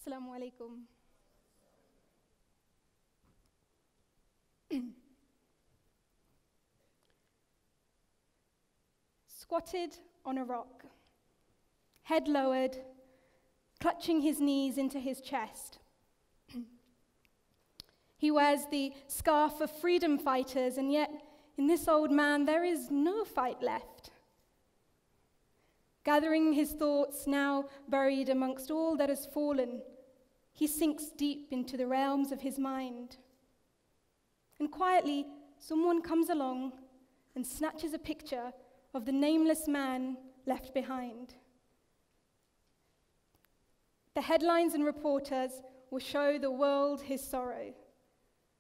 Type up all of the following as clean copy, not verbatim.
Assalamu alaikum. Squatted on a rock, head lowered, clutching his knees into his chest. He wears the scarf of freedom fighters, and yet in this old man there is no fight left. Gathering his thoughts, now buried amongst all that has fallen, he sinks deep into the realms of his mind. And quietly, someone comes along and snatches a picture of the nameless man left behind. The headlines and reporters will show the world his sorrow.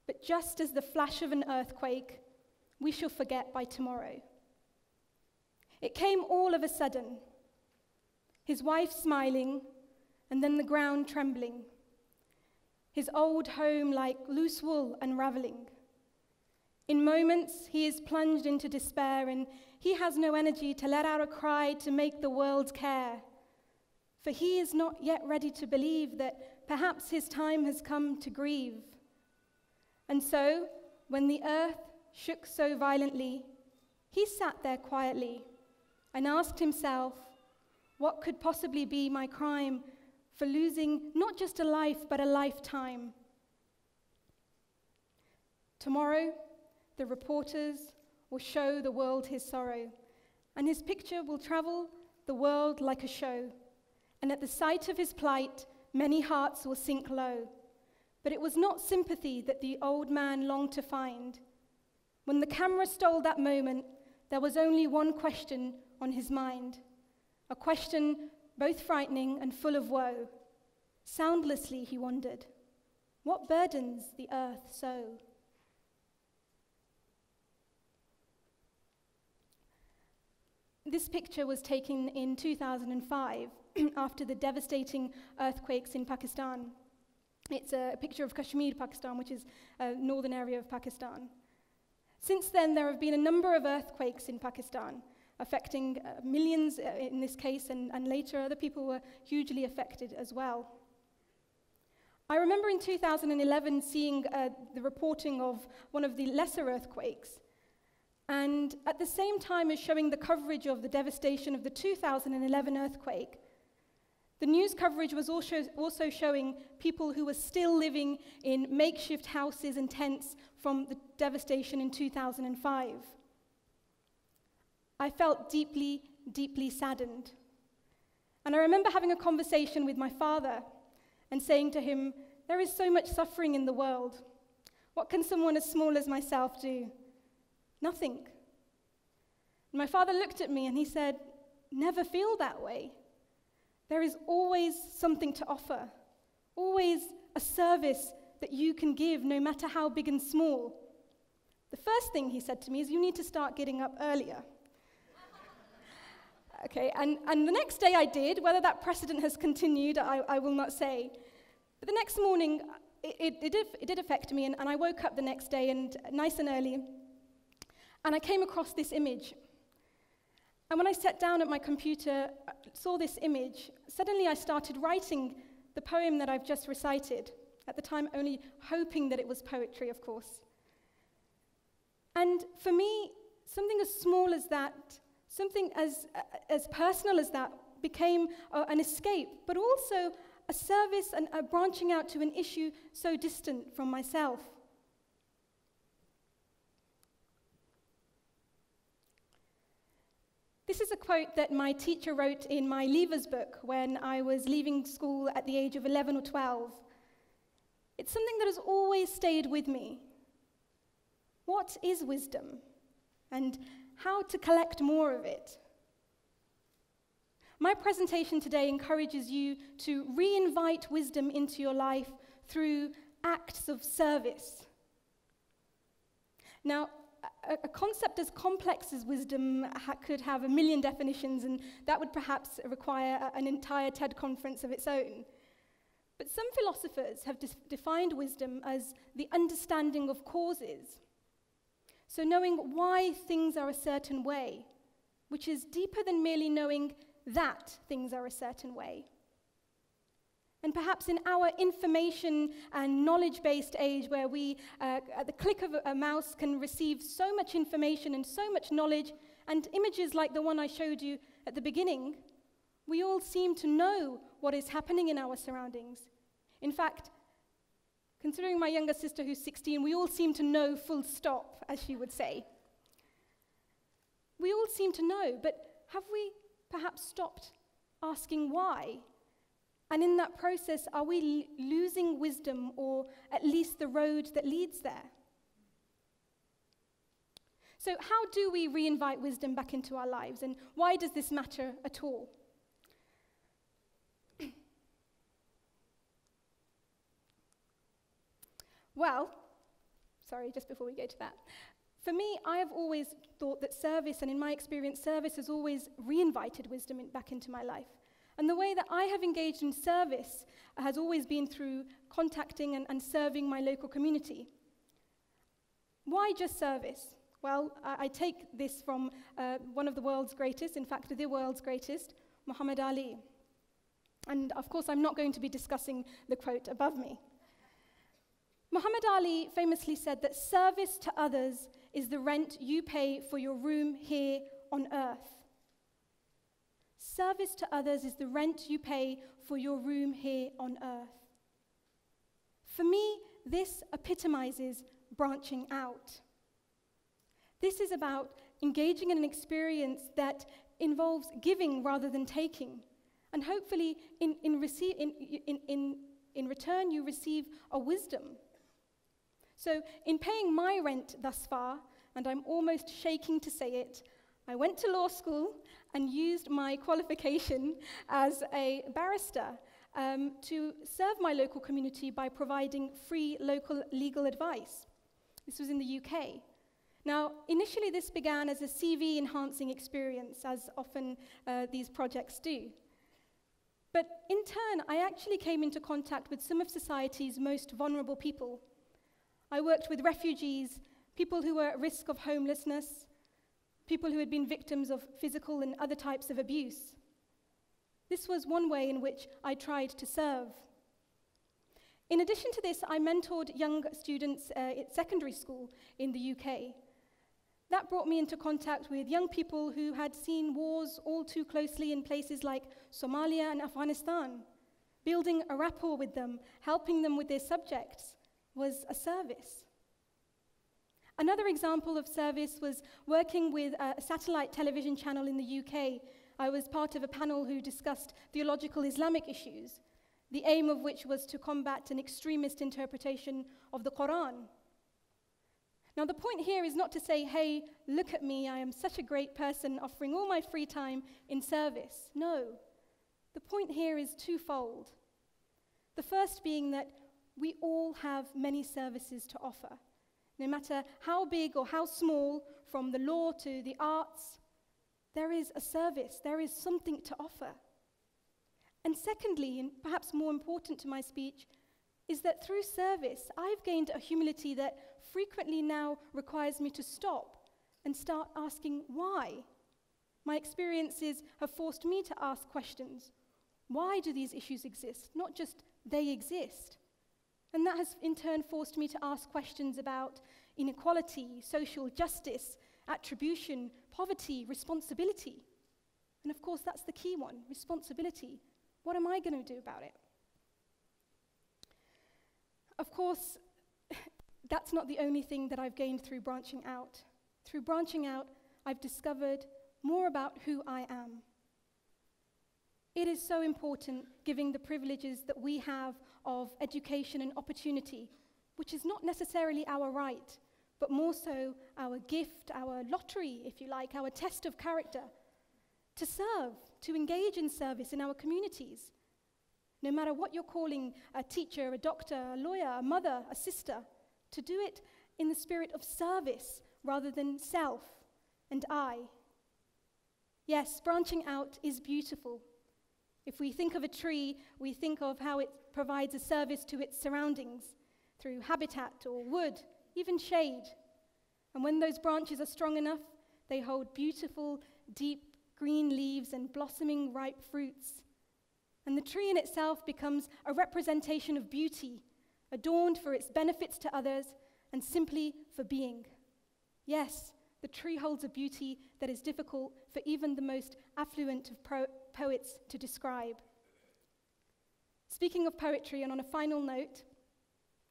But just as the flash of an earthquake, we shall forget by tomorrow. It came all of a sudden. His wife smiling, and then the ground trembling. His old home like loose wool unraveling. In moments, he is plunged into despair, and he has no energy to let out a cry to make the world care. For he is not yet ready to believe that perhaps his time has come to grieve. And so, when the earth shook so violently, he sat there quietly and asked himself, what could possibly be my crime for losing not just a life, but a lifetime? Tomorrow, the reporters will show the world his sorrow, and his picture will travel the world like a show. And at the sight of his plight, many hearts will sink low. But it was not sympathy that the old man longed to find. When the camera stole that moment, there was only one question on his mind, a question both frightening and full of woe. Soundlessly he wondered, what burdens the earth so? This picture was taken in 2005 after the devastating earthquakes in Pakistan. It's a picture of Kashmir, Pakistan, which is a northern area of Pakistan. Since then, there have been a number of earthquakes in Pakistan, affecting millions in this case, and later other people were hugely affected as well. I remember in 2011 seeing the reporting of one of the lesser earthquakes, and at the same time as showing the coverage of the devastation of the 2011 earthquake, the news coverage was also showing people who were still living in makeshift houses and tents from the devastation in 2005. I felt deeply, deeply saddened. And I remember having a conversation with my father and saying to him, there is so much suffering in the world. What can someone as small as myself do? Nothing. And my father looked at me and he said, never feel that way. There is always something to offer, always a service that you can give, no matter how big and small. The first thing he said to me is, you need to start getting up earlier. Okay, and the next day I did. Whether that precedent has continued, I will not say. But the next morning, it did affect me, and I woke up the next day, and nice and early, and I came across this image. And when I sat down at my computer, saw this image, suddenly I started writing the poem that I've just recited, at the time only hoping that it was poetry, of course. And for me, something as small as that, something as personal as that became an escape, but also a service and a branching out to an issue so distant from myself. This is a quote that my teacher wrote in my leavers book when I was leaving school at the age of 11 or 12. It's something that has always stayed with me. What is wisdom? And how to collect more of it? My presentation today encourages you to re-invite wisdom into your life through acts of service. Now, a concept as complex as wisdom could have a million definitions, and that would perhaps require an entire TED conference of its own. But some philosophers have defined wisdom as the understanding of causes. So knowing why things are a certain way, which is deeper than merely knowing that things are a certain way. And perhaps in our information and knowledge-based age, where we, at the click of a mouse, can receive so much information and so much knowledge, and images like the one I showed you at the beginning, we all seem to know what is happening in our surroundings. In fact, considering my younger sister who's 16, we all seem to know full stop, as she would say. We all seem to know, but have we perhaps stopped asking why? And in that process, are we losing wisdom, or at least the road that leads there? So how do we reinvite wisdom back into our lives, and why does this matter at all? Well, sorry, just before we go to that. For me, I have always thought that service, and in my experience, service has always reinvited wisdom back into my life. And the way that I have engaged in service has always been through contacting and serving my local community. Why just service? Well, I take this from one of the world's greatest, in fact, the world's greatest, Muhammad Ali. And of course, I'm not going to be discussing the quote above me. Muhammad Ali famously said that service to others is the rent you pay for your room here on earth. Service to others is the rent you pay for your room here on earth. For me, this epitomizes branching out. This is about engaging in an experience that involves giving rather than taking. And hopefully, in return, you receive a wisdom. So, in paying my rent thus far, and I'm almost shaking to say it, I went to law school and used my qualification as a barrister to serve my local community by providing free local legal advice. This was in the UK. Now, initially this began as a CV-enhancing experience, as often these projects do. But in turn, I actually came into contact with some of society's most vulnerable people. I worked with refugees, people who were at risk of homelessness, people who had been victims of physical and other types of abuse. This was one way in which I tried to serve. In addition to this, I mentored young students at secondary school in the UK. That brought me into contact with young people who had seen wars all too closely in places like Somalia and Afghanistan. Building a rapport with them, helping them with their subjects, was a service. Another example of service was working with a satellite television channel in the UK. I was part of a panel who discussed theological Islamic issues, the aim of which was to combat an extremist interpretation of the Quran. Now, the point here is not to say, hey, look at me, I am such a great person offering all my free time in service. No. The point here is twofold. The first being that we all have many services to offer. No matter how big or how small, from the law to the arts, there is a service, there is something to offer. And secondly, and perhaps more important to my speech, is that through service, I've gained a humility that frequently now requires me to stop and start asking why. My experiences have forced me to ask questions. Why do these issues exist? Not just they exist. And that has in turn forced me to ask questions about inequality, social justice, attribution, poverty, responsibility. And of course, that's the key one, responsibility. What am I going to do about it? Of course, that's not the only thing that I've gained through branching out. Through branching out, I've discovered more about who I am. It is so important, given the privileges that we have of education and opportunity, which is not necessarily our right, but more so our gift, our lottery, if you like, our test of character, to serve, to engage in service in our communities. No matter what you're calling a teacher, a doctor, a lawyer, a mother, a sister, to do it in the spirit of service rather than self and I. Yes, branching out is beautiful. If we think of a tree, we think of how it provides a service to its surroundings through habitat or wood, even shade. And when those branches are strong enough, they hold beautiful, deep green leaves and blossoming ripe fruits. And the tree in itself becomes a representation of beauty, adorned for its benefits to others and simply for being. Yes, the tree holds a beauty that is difficult for even the most affluent of poets to describe. Speaking of poetry, and on a final note,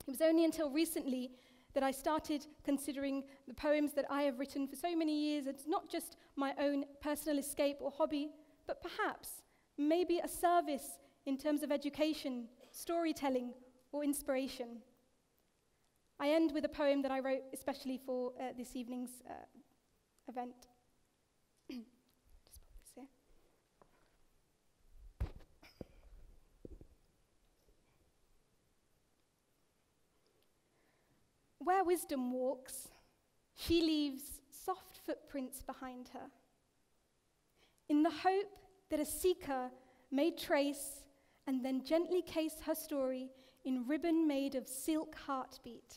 it was only until recently that I started considering the poems that I have written for so many years as not just my own personal escape or hobby, but perhaps maybe a service in terms of education, storytelling, or inspiration. I end with a poem that I wrote especially for this evening's event. Just put this here. Where wisdom walks, she leaves soft footprints behind her, in the hope that a seeker may trace and then gently case her story in ribbon made of silk heartbeat.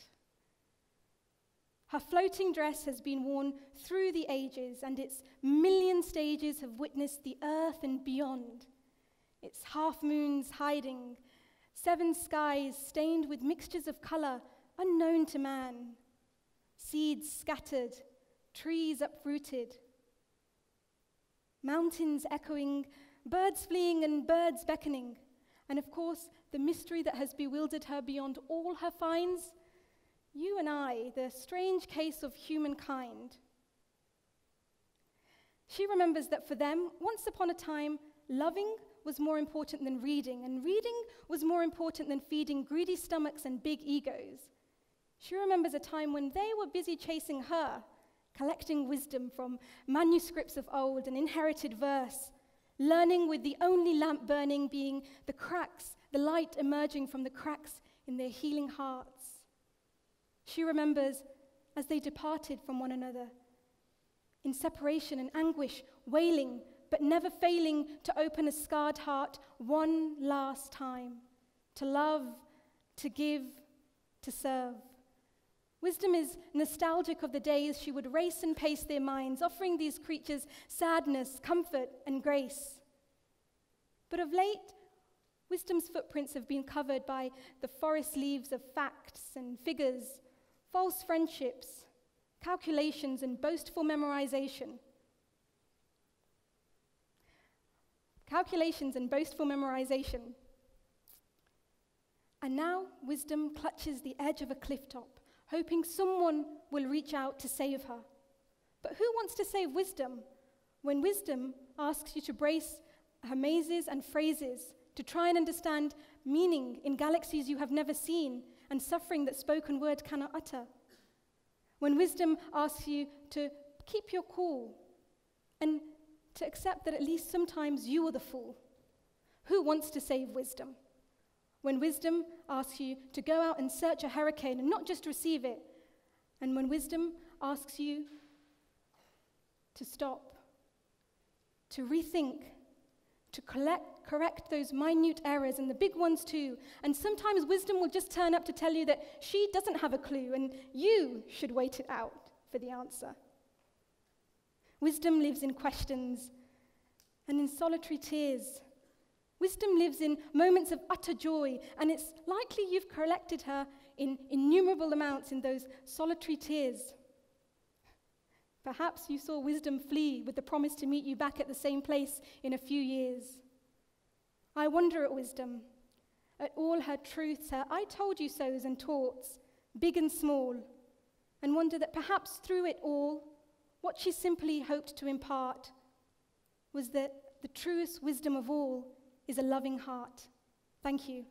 Her floating dress has been worn through the ages, and its million stages have witnessed the earth and beyond. Its half-moons hiding, 7 skies stained with mixtures of color unknown to man, seeds scattered, trees uprooted, mountains echoing, birds fleeing and birds beckoning, and of course, the mystery that has bewildered her beyond all her finds, you and I, the strange case of humankind. She remembers that for them, once upon a time, loving was more important than reading, and reading was more important than feeding greedy stomachs and big egos. She remembers a time when they were busy chasing her, collecting wisdom from manuscripts of old and inherited verse, learning with the only lamp burning being the cracks, the light emerging from the cracks in their healing hearts. She remembers as they departed from one another, in separation and anguish, wailing, but never failing to open a scarred heart one last time, to love, to give, to serve. Wisdom is nostalgic of the days she would race and pace their minds, offering these creatures sadness, comfort, and grace. But of late, wisdom's footprints have been covered by the forest leaves of facts and figures, false friendships, calculations, and boastful memorization. And now wisdom clutches the edge of a cliff top, hoping someone will reach out to save her. But who wants to save wisdom when wisdom asks you to brace her mazes and phrases, to try and understand meaning in galaxies you have never seen and suffering that spoken word cannot utter? When wisdom asks you to keep your cool and to accept that at least sometimes you are the fool, who wants to save wisdom? When wisdom asks you to go out and search a hurricane and not just receive it, and when wisdom asks you to stop, to rethink, to correct those minute errors and the big ones too, and sometimes wisdom will just turn up to tell you that she doesn't have a clue and you should wait it out for the answer. Wisdom lives in questions and in solitary tears. Wisdom lives in moments of utter joy, and it's likely you've collected her in innumerable amounts in those solitary tears. Perhaps you saw wisdom flee with the promise to meet you back at the same place in a few years. I wonder at wisdom, at all her truths, her I told you so's and taughts, big and small, and wonder that perhaps through it all, what she simply hoped to impart was that the truest wisdom of all is a loving heart. Thank you.